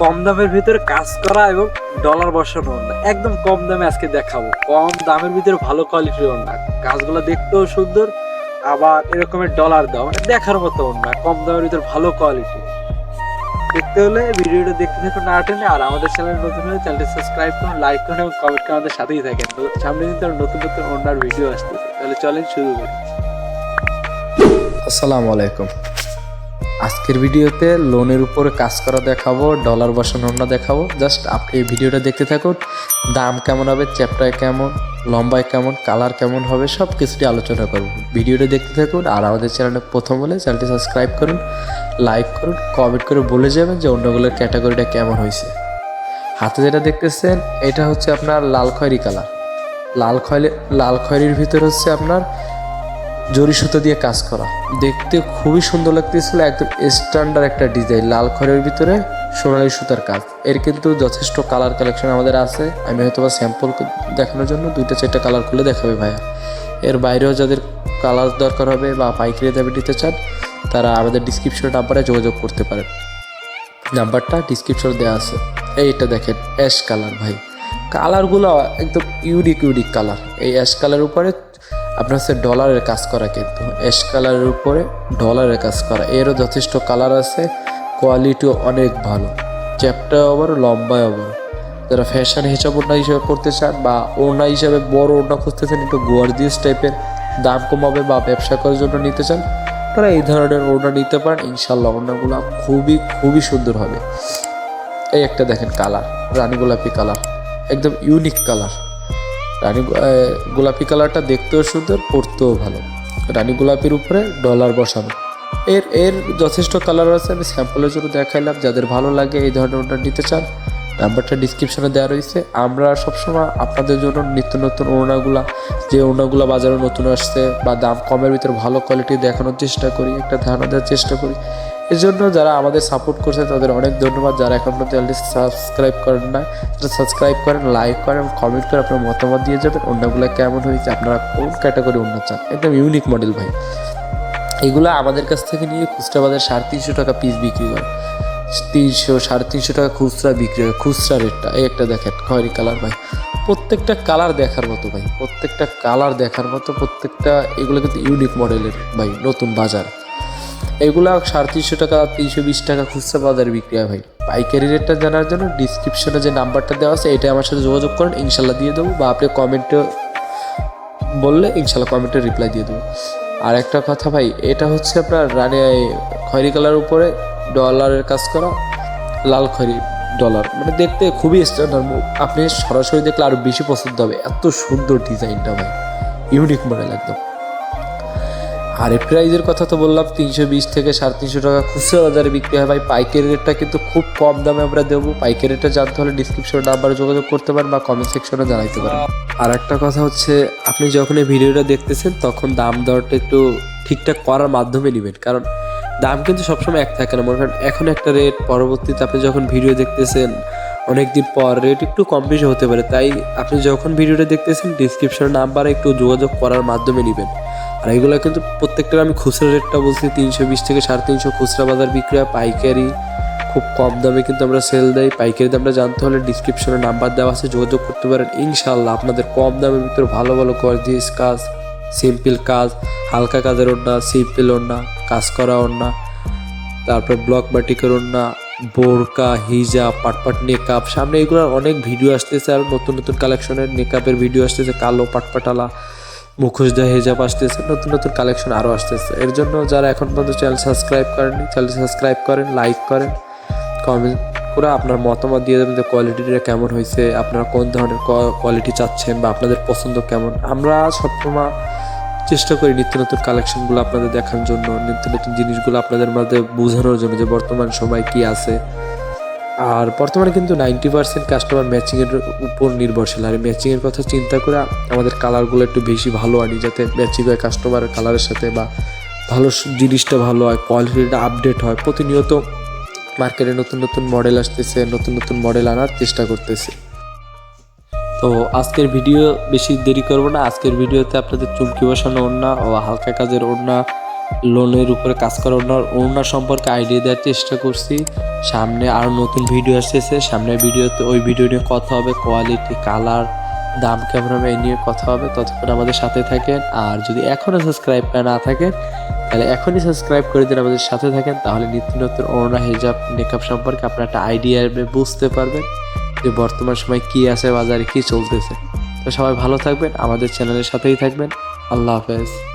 কম দামের ভিতরে কাজ করা এবং ডলার বসানো ওড়না একদম কম দামে আজকে দেখাবো। কম দামের ভিতরে ভালো কোয়ালিটির ওড়না, কাজগুলো দেখতেও সুন্দর, আবার এরকমের ডলার দাও, মানে দেখার মতো ওড়না, কম দামের ভিতরে ভালো কোয়ালিটি। দেখতে হলে ভিডিওটা দেখতে থাকুন না টেনে। আর আমাদের চ্যানেল নতুন হলে চ্যানেলটি সাবস্ক্রাইব করুন, লাইক করুন এবং কমেন্ট করে আমাদের সাথেই থাকেন। সামনে কিন্তু নতুন নতুন ওড়নার ভিডিও আসতেছে। তাহলে চলেন শুরু করি। আসসালামু আলাইকুম। আজকের ভিডিওতে লোনের উপরে কাজ করা দেখাবো, ডলার বসানো ওড়না দেখাবো। জাস্ট আপনি এই ভিডিওটা দেখতে থাকুন। দাম কেমন হবে, চ্যাপ্টায় কেমন, লম্বায় কেমন, কালার কেমন হবে, সব কিছুটি আলোচনা করব। ভিডিওটা দেখতে থাকুন। আর আমাদের চ্যানেলে প্রথম হলে চ্যানেলটি সাবস্ক্রাইব করুন, লাইক করুন, কমেন্ট করে বলে যাবেন যে ওড়নাগুলোর ক্যাটাগরিটা কেমন হয়েছে। হাতে যেটা দেখতেছেন এটা হচ্ছে আপনার লাল খয়েরি কালার। লাল খয়েরির ভিতর হচ্ছে আপনার জরি সুতো দিয়ে কাজ করা, দেখতে খুবই সুন্দর লাগতেছিল। একদম স্ট্যান্ডার্ড একটা ডিজাইন, লাল খয়েরির ভিতরে সোনালী সুতার কাজ। এর কিন্তু যথেষ্ট কালার কালেকশন আমাদের আছে। আমি হয়তো বা স্যাম্পল দেখানোর জন্য 2-4টা কালার খুলে দেখাবে ভাইয়া। এর বাইরেও যাদের কালার দরকার হবে বা পাইকারি দামে নিতে চান তারা আমাদের ডিসক্রিপশন নাম্বারে যোগাযোগ করতে পারেন। নাম্বারটা ডিসক্রিপশনে দেওয়া আছে। এইটা দেখেন অ্যাশ কালার ভাই, কালারগুলো একদম ইউনিক কালার। এই অ্যাশ কালারের উপরে আপনার হচ্ছে ডলারের কাজ করা, কিন্তু অ্যাশ কালারের উপরে ডলারের কাজ করা। এরও যথেষ্ট কালার আছে, কোয়ালিটিও অনেক ভালো, চ্যাপটাও আবার লম্বায় আবার। যারা ফ্যাশন হিসাব ওড়না হিসাবে করতে চান বা ওড়না হিসাবে বড় ওড়না খুঁজতেছেন, একটু গর্জিয়াস টাইপের, দাম কমাবে বা ব্যবসা করার জন্য নিতে চান, তারা এই ধরনের ওড়না নিতে পারেন। ইনশাল্লাহ ওড়নাগুলো খুবই সুন্দর হবে। এই একটা দেখেন কালার, রানী গোলাপি কালার, একদম ইউনিক কালার। রানী গোলাপি কালারটা দেখতেও সুন্দর, পরতেও ভালো। রানী গোলাপির উপরে ডলার বসানো। এর যথেষ্ট কালার আছে, আমি স্যাম্পলের জন্য দেখাইলাম। যাদের ভালো লাগে এই ধরনের ওড়না নিতে চান, নাম্বারটা ডিসক্রিপশনে দেওয়া রয়েছে। আমরা সবসময় আপনাদের জন্য নিত্য নতুন যে ওড়নাগুলো বাজারে নতুন আসছে বা দাম কমের ভিতরে ভালো কোয়ালিটি দেখানোর চেষ্টা করি, একটা ধারণা দেওয়ার চেষ্টা করি। এর জন্য যারা আমাদের সাপোর্ট করছে তাদের অনেক ধন্যবাদ। যারা এখন পর্যন্ত চ্যানেলটি সাবস্ক্রাইব করেন না, তারা সাবস্ক্রাইব করেন, লাইক করেন এবং কমেন্ট করে আপনার মতামত দিয়ে যাবেন। ওড়নাগুলো কেমন হয়েছে, আপনারা কোন ক্যাটাগরি ওড়না চান। একদম ইউনিক মডেল ভাই। এগুলো আমাদের কাছ থেকে নিয়ে খুচরা বাজার 350 টাকা পিস বিক্রি করে, 300-350 টাকা খুচরা বিক্রি হয়, খুচরা রেটটা। এই একটা দেখেন খয়েরি কালার ভাই, প্রত্যেকটা কালার দেখার মতো ভাই, প্রত্যেকটা কালার দেখার মতো, প্রত্যেকটা। এগুলো কিন্তু ইউনিক মডেলের ভাই, নতুন বাজার। এগুলা 350 টাকা, 320 টাকা খুচরা বাজারে বিক্রি হয় ভাই। পাইকারি রেটটা জানার জন্য ডিসক্রিপশনে যে নাম্বারটা দেওয়া আছে এটা আমার সাথে যোগাযোগ করেন, ইনশাল্লাহ দিয়ে দেবো। বা আপনি কমেন্টে বললে ইনশাল্লাহ কমেন্টে রিপ্লাই দিয়ে দেবো। আর একটা কথা ভাই, এটা হচ্ছে আপনার রানী খয়েরি কালার উপরে ডলারের কাজ করা, লাল খয়েরি ডলার, মানে দেখতে খুবই স্ট্যান্ডার্ড। আপনি সরাসরি দেখলে আরও বেশি পছন্দ হবে, এত সুন্দর ডিজাইনটা ভাই, ইউনিক মডেল একদম। আর এর প্রাইজের কথা তো বললাম, 320 থেকে 350 টাকা খুচরা বাজারে বিক্রি হয় ভাই। পাইকারি রেটটা কিন্তু খুব কম দামে আমরা দেবো। পাইকারি রেটটা জানতে হলে ডিসক্রিপশন নাম্বারে যোগাযোগ করতে পারেন বা কমেন্ট সেকশনে জানাইতে পারেন। আর একটা কথা হচ্ছে, আপনি যখন এই ভিডিওটা দেখতেছেন তখন দাম দরটা একটু ঠিকঠাক করার মাধ্যমে নেবেন, কারণ দাম কিন্তু সবসময় এক থাকে না। মনে করেন এখন একটা রেট, পরবর্তীতে আপনি যখন ভিডিও দেখতেছেন অনেকদিন পর রেট একটু কম বেশি হতে পারে। তাই আপনি যখন ভিডিওটা দেখতেছেন ডিসক্রিপশন নাম্বারে একটু যোগাযোগ করার মাধ্যমে নেবেন। আর এগুলো কিন্তু প্রত্যেকটার আমি খুচরা রেটটা বলছি, 320 থেকে 350 খুচরা বাজার বিক্রি হয়। পাইকারি খুব কম দামে কিন্তু আমরা সেল দেই। পাইকারি দামটা জানতে হলে ডিসক্রিপশনে নাম্বার দেওয়া আছে, যোগাযোগ করতে পারেন। ইনশাল্লাহ আপনাদের কম দামের ভিতরে ভালো গর্জিয়াস কাজ, সিম্পল কাজ, হালকা কাজের ওড়না, সিম্পল ওড়না, কাজ করা ওড়না, তারপর ব্লক বাটিকের ওড়না, বোরকা, হিজাব, পাটপাট নেকআপ, সামনে এগুলোর অনেক ভিডিও আসতেছে। আর নতুন কালেকশনের নেকআপের ভিডিও আসতেছে, কালো পাটপাটালা, মুখোশদা হিজাব আসতেছে, নতুন কালেকশন আরও আসতেছে। এর জন্য যারা এখন পর্যন্ত চ্যানেল সাবস্ক্রাইব করেননি, চ্যানেল সাবস্ক্রাইব করেন, লাইক করেন, কমেন্ট করে আপনার মতামত দিয়ে দেবেন যে কোয়ালিটিটা কেমন হয়েছে, আপনারা কোন ধরনের কোয়ালিটি চাচ্ছেন বা আপনাদের পছন্দ কেমন। আমরা সবসময় চেষ্টা করি নিত্য নতুন কালেকশনগুলো আপনাদের দেখানোর জন্য, নিত্য নতুন জিনিসগুলো আপনাদের মধ্যে বোঝানোর জন্য যে বর্তমান সময় কি আছে। আর বর্তমানে কিন্তু 90% কাস্টমার ম্যাচিংয়ের উপর নির্ভরশীল। আর ম্যাচিংয়ের কথা চিন্তা করে আমাদের কালারগুলো একটু বেশি ভালো আনি, যাতে ম্যাচিং হয় কাস্টমারের কালারের সাথে, বা ভালো জিনিসটা ভালো হয়, কোয়ালিটিটা আপডেট হয়। প্রতিনিয়ত মার্কেটে নতুন মডেল আসতেছে, নতুন মডেল আনার চেষ্টা করতেছে। তো আজকের ভিডিও বেশি দেরি করবো না। আজকের ভিডিওতে আপনাদের চুমকি বসানো ওড়না ও হালকা কাজের ওড়না লোনের উপরে কাজ করা ওড়না সম্পর্কে আইডিয়া দেওয়ার চেষ্টা করছি। সামনে আরও নতুন ভিডিও আসতেছে, সামনের ভিডিওতে ওই ভিডিও নিয়ে কথা হবে, কোয়ালিটি, কালার, দাম কেমন হবে এই নিয়ে কথা হবে। ততক্ষণ আমাদের সাথে থাকেন। আর যদি এখনও সাবস্ক্রাইব করে না থাকেন তাহলে এখনই সাবস্ক্রাইব করে দিন, আমাদের সাথে থাকেন। তাহলে নিত্য নতুন ওড়না, হিজাব, মেকআপ সম্পর্কে আপনার একটা আইডিয়া বুঝতে পারবেন যে বর্তমান সময় কী আছে বাজারে, কী চলতেছে। তো সবাই ভালো থাকবেন, আমাদের চ্যানেলের সাথেই থাকবেন। আল্লাহ হাফেজ।